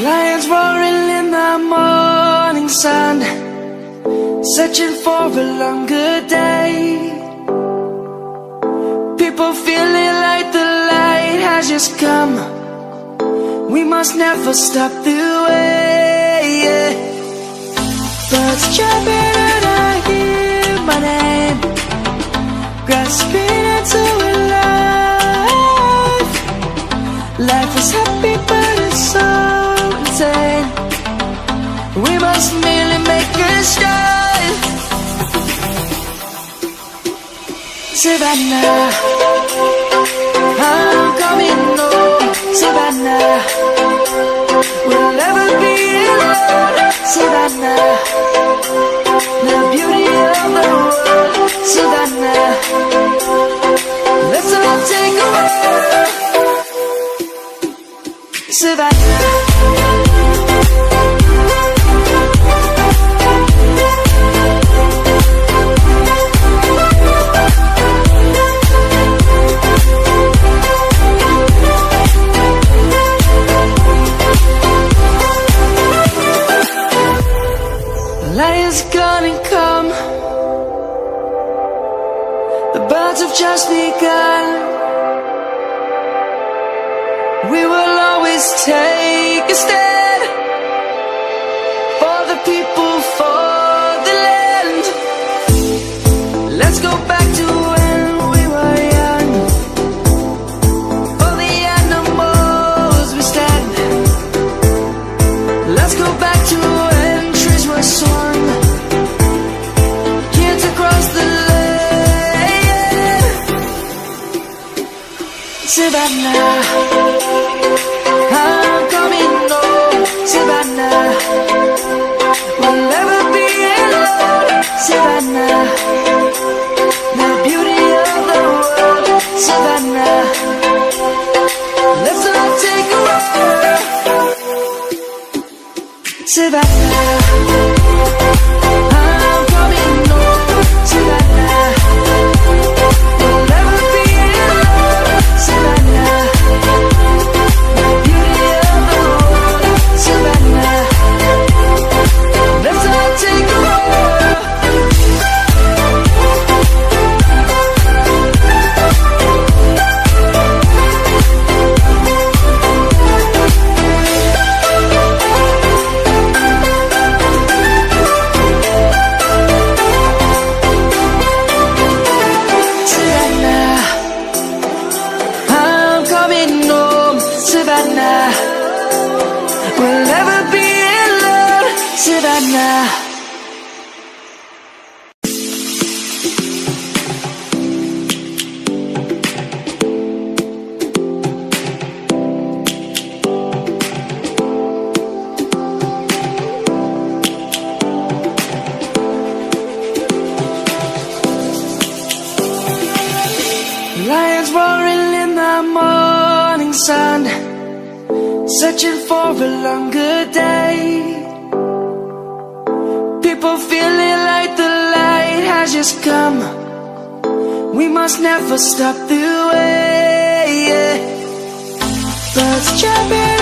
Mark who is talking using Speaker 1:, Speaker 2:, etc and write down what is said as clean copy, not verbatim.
Speaker 1: Lions roaring in the morning sun, searching for a longer day. People feeling like the light has just come. We must never stop the way. Birds chirping and I hear my name, grasping into a life. Life is happy but it's so insane. We must merely make a start. Savannah, I'm coming home. Savannah, we'll never be alone. Savannah, the beauty of the world. Savannah, let's all take a walk. Savannah, lion's gonna come. The birds have just begun. We will always take a stand for the people, for the land. Let's go back to when we were young. For the animals we stand. Let's go back to when trees were swung, kids across the land. Savannah, I'm coming home. Savannah, we'll never be alone. Savannah, the beauty of the world. Savannah, let's all take a walk. Savannah, I'm coming home. Savannah, we'll never be alone. Savannah, the beauty of the world. Savannah, let's all take a walk. Savannah, I'm coming home. Savannah, we'll never be alone. Savannah. Lions roaring in the morning sun, searching for a longer day. People feeling like the light has just come. We must never stop the way. Birds chirping